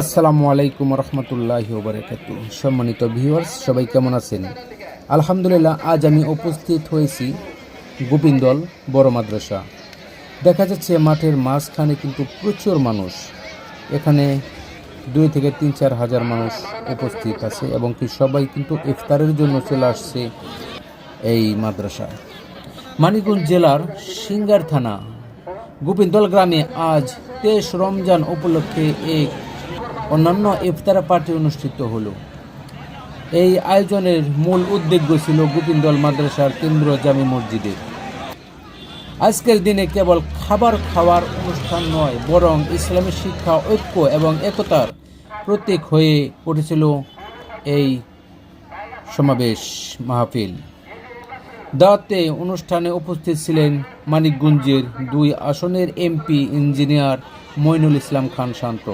আসসালামু আলাইকুম রহমতুল্লাহি ওয়া বারাকাতুহু। সম্মানিত ভিউয়ার্স, সবাই কেমন আছেন? আলহামদুলিল্লাহ, আজ আমি উপস্থিত হয়েছি গোবিন্দল বড় মাদ্রাসা। দেখা যাচ্ছে মাঠের মাঝখানে কিন্তু প্রচুর মানুষ, এখানে 2 থেকে 3-4 হাজার মানুষ উপস্থিত আছে এবং কি সবাই কিন্তু ইফতারের জন্য চলে আসছে এই মাদ্রাসায়। মানিকগঞ্জ জেলার সিঙ্গার থানা গোবিন্দল গ্রামে আজ 23 রমজান উপলক্ষে এক অন্যান্য ইফতার পার্টি অনুষ্ঠিত হলো। এই আয়োজনের মূল উদ্দেশ্য ছিল গোবিন্দল মাদ্রাসার কেন্দ্র জামি মসজিদের। আজকের দিনে কেবল খাবার খাওয়ার অনুষ্ঠান নয়, বরং ইসলামী শিক্ষা, ঐক্য এবং একতার প্রতীক হয়ে উঠেছিল এই সমাবেশ মাহফিল। দাওয়াতে অনুষ্ঠানে উপস্থিত ছিলেন মানিকগঞ্জের 2 আসনের এমপি ইঞ্জিনিয়ার মইনুল ইসলাম খান শান্ত।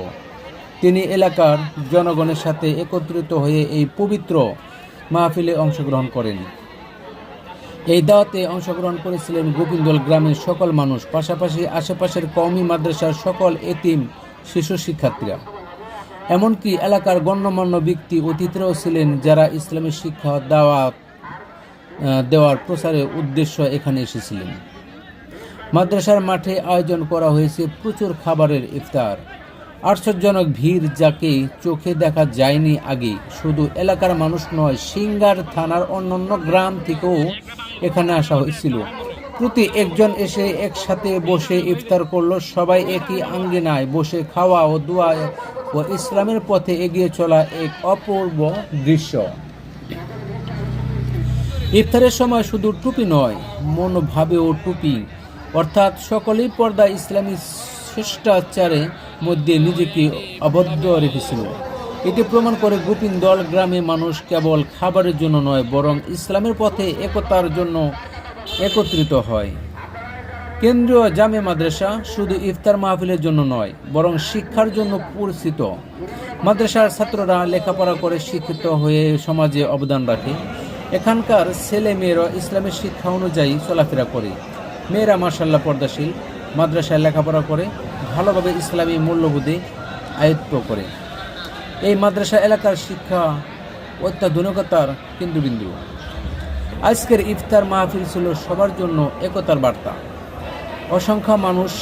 তিনি এলাকার জনগণের সাথে একত্রিত হয়ে এই পবিত্র মাহফিলে অংশগ্রহণ করেন। এই দাওয়াতে অংশগ্রহণ করেছিলেন গোবিন্দল গ্রামের সকল মানুষ, পাশাপাশি আশেপাশের কওমি মাদ্রাসার সকল এতিম শিশু শিক্ষার্থীরা, এমনকি এলাকার গণ্যমান্য ব্যক্তি অতিথিরাও ছিলেন, যারা ইসলামী শিক্ষা দেওয়ার প্রচারের উদ্দেশ্য এখানে এসেছিলেন। মাদ্রাসার মাঠে আয়োজন করা হয়েছে প্রচুর খাবারের ইফতার। আশ্চর্যজনক ভিড়, যাকে চোখে দেখা যায়নি আগে। শুধু এলাকার মানুষ নয়, সিঙ্গার থানার অন্যান্য গ্রাম থেকেও এখানে আসা হয়েছিল। প্রতি একজন এসে একসাথে বসে ইফতার করলো। সবাই একই আঙ্গিনায় বসে খাওয়া ও দোয়া ও ইসলামের পথে এগিয়ে চলা এক অপূর্ব দৃশ্য। ইফতারের সময় শুধু টুপি নয়, মনোভাবেও টুপি, অর্থাৎ সকলেই পর্দা ইসলামী শিষ্টাচারের মধ্যে নিজেকে আবদ্ধ রেখেছিল। এটি প্রমাণ করে গোবিন্দল গ্রামে মানুষ কেবল খাবারের জন্য নয়, বরং ইসলামের পথে একতার জন্য একত্রিত হয়। কেন্দ্রীয় জামে মাদ্রাসা শুধু ইফতার মাহফিলের জন্য নয়, বরং শিক্ষার জন্য পরিচিত। মাদ্রাসার ছাত্ররা লেখাপড়া করে শিক্ষিত হয়ে সমাজে অবদান রাখে। এখানকার ছেলে মেয়েরা ইসলামের শিক্ষা অনুযায়ী চলাফেরা করে। মেয়েরা মাশাআল্লাহ পর্দাশীল, মাদ্রাসায় লেখাপড়া করে, ভালোভাবে ইসলামী মূল্যবোধে আয়ত্ত করে। এই মাদ্রাসা এলাকার শিক্ষা অত্যাধুনিকতার কেন্দ্রবিন্দু। আজকের ইফতার মাহফিল ছিল সবার জন্য একতার বার্তা। অসংখ্য মানুষ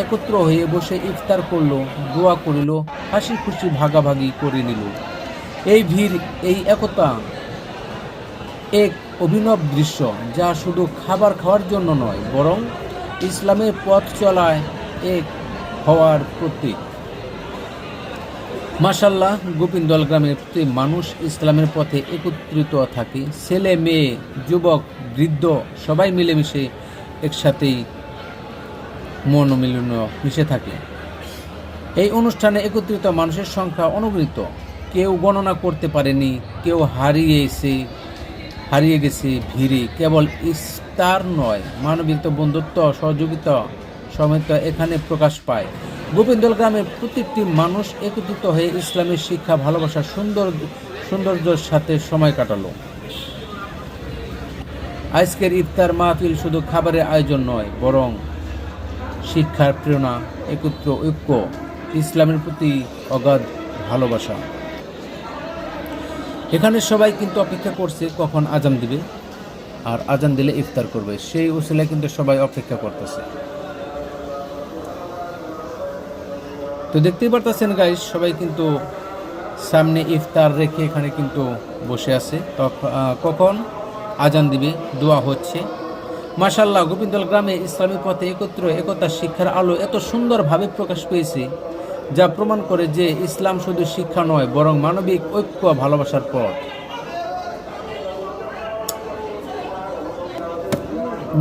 একত্র হয়ে বসে ইফতার করল, দোয়া করিল, হাসি খুশি ভাগাভাগি করে নিল। এই ভিড়, এই একতা এক অভিনব দৃশ্য, যা শুধু খাবার খাওয়ার জন্য নয়, বরং ইসলামের পথ চলায় এক হওয়ার প্রতীক। মাশাআল্লাহ, গোবিন্দল গ্রামের প্রতি মানুষ ইসলামের পথে একত্রিত থাকে। ছেলে মেয়ে, যুবক, বৃদ্ধ সবাই মিলেমিশে একসাথেই মনোমিলন মিশে থাকে। এই অনুষ্ঠানে একত্রিত মানুষের সংখ্যা অনগণিত। কেউ গণনা করতে পারেনি, কেউ হারিয়ে গেছে ভিড়ে। কেবল ইফতার নয়, মানবিকতা, বন্ধুত্ব, সহযোগিতা সমেত এখানে প্রকাশ পায়। গোবিন্দল গ্রামের প্রত্যেকটি মানুষ একত্রিত হয়ে ইসলামের শিক্ষা, ভালোবাসা, সৌন্দর্যের সাথে সময় কাটালো। আজকের ইফতার মাহফিল শুধু খাবারের আয়োজন নয়, বরং শিক্ষার প্রেরণা, একত্র ঐক্য, ইসলামের প্রতি অগাধ ভালোবাসা। এখানে সবাই কিন্তু অপেক্ষা করছে কখন আজান দিবে, আর আজান দিলে ইফতার করবে, সেই উসিলায় কিন্তু সবাই অপেক্ষা করতেছে। তো দেখতেই পারতেছেন গাইস, সবাই কিন্তু সামনে ইফতার রেখে এখানে কিন্তু বসে আছে, কখন আজান দিবে, দোয়া হচ্ছে। মাশাআল্লাহ, গোবিন্দল গ্রামে ইসলামী পথে একতা শিক্ষার আলো এত সুন্দরভাবে প্রকাশ পেয়েছে, যা প্রমাণ করে যে ইসলাম শুধু শিক্ষা নয়, বরং মানবিক ঐক্য, ভালোবাসার পথ।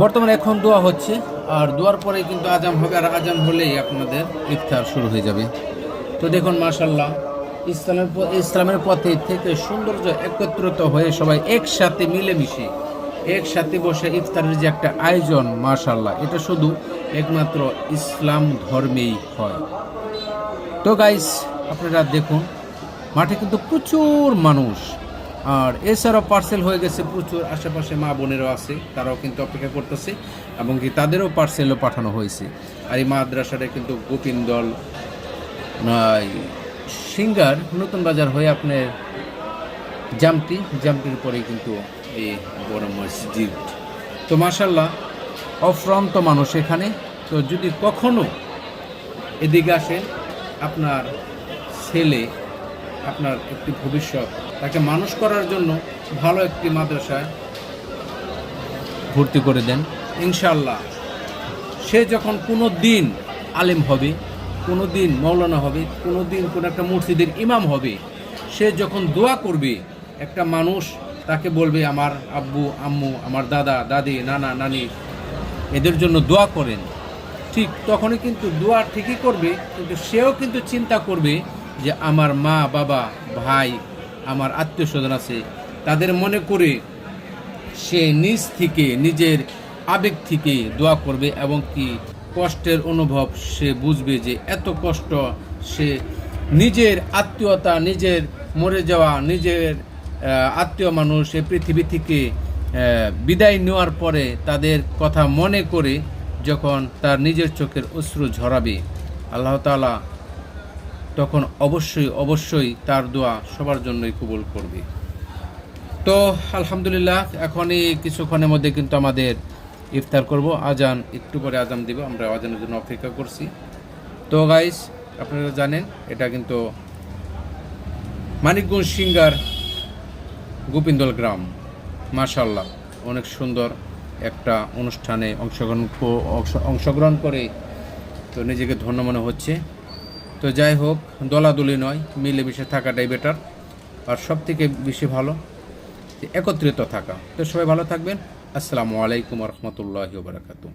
বর্তমানে এখন দোয়া হচ্ছে, আর দোয়ার পরে কিন্তু আজান হবে, আর আজান হলেই আপনাদের ইফতার শুরু হয়ে যাবে। তো দেখুন, মাশাআল্লাহ, ইসলামের পথে থেকে সৌন্দর্য একত্রিত হয়ে সবাই একসাথে মিলেমিশে একসাথে বসে ইফতারের যে একটা আয়োজন, মাশাআল্লাহ, এটা শুধু একমাত্র ইসলাম ধর্মেই হয়। তো গাইস, আপনারা দেখুন, মাঠে কিন্তু প্রচুর মানুষ, আর এছাড়াও পার্সেল হয়ে গেছে প্রচুর। আশেপাশে মা বোনেরও আছে, তারাও কিন্তু অপেক্ষা করতেছে, এবং কি তাদেরও পার্সেলও পাঠানো হয়েছে। আর এই মাদ্রাসাটা কিন্তু গোবিন্দল সিঙ্গার নতুন বাজার হয়ে আপনার জামটির পরেই কিন্তু এই বড় মসজিদ। তো মাশাল্লাহ অফ্রান্ত মানুষ এখানে। তো যদি কখনো এদিকে আসেন, আপনার ছেলে, আপনার একটি ভবিষ্যৎ, তাকে মানুষ করার জন্য ভালো একটি মাদ্রাসায় ভর্তি করে দেন। ইনশাআল্লাহ সে যখন কোনো দিন আলেম হবে, কোনো দিন মৌলানা হবে, কোনো দিন কোনো একটা মসজিদের ইমাম হবে, সে যখন দোয়া করবে, একটা মানুষ তাকে বলবে আমার আব্বু আম্মু, আমার দাদা দাদি, নানা নানি এদের জন্য দোয়া করেন, ঠিক তখনই কিন্তু দোয়া ঠিকই করবে, কিন্তু সেও কিন্তু চিন্তা করবে যে আমার মা বাবা ভাই, আমার আত্মীয় স্বজন আছে, তাদের মনে করে সে নিজ থেকে নিজের আবেগ থেকে দোয়া করবে, এবং কি কষ্টের অনুভব সে বুঝবে যে এত কষ্ট, সে নিজের আত্মীয়তা, নিজের মরে যাওয়া নিজের আত্মীয় মানুষ এই পৃথিবী থেকে বিদায় নেওয়ার পরে তাদের কথা মনে করে যখন তার নিজের চোখের অশ্রু ঝরাবে, আল্লাহ তাআলা তখন অবশ্যই তার দোয়া সবার জন্যই কবুল করবে। তো আলহামদুলিল্লাহ, এখনই কিছুক্ষণের মধ্যে কিন্তু আমাদের ইফতার করব। আজান একটু পরে আজান দিব, আমরা আজানের জন্য অপেক্ষা করছি। তো গাইস, আপনারা জানেন এটা কিন্তু মানিকগঞ্জ সিঙ্গার গোবিন্দল গ্রাম। মাশাআল্লাহ অনেক সুন্দর একটা অনুষ্ঠানে অংশগ্রহণ করে তো নিজেকে ধন্য মনে হচ্ছে। তো যাই হোক, দলাদলি নয়, মিলেমিশে থাকাটাই বেটার, আর সব থেকে বেশি ভালো একত্রিত থাকা। তো সবাই ভালো থাকবেন। আসসালামু আলাইকুম ওয়া রাহমাতুল্লাহি ওয়া বারাকাতুহু।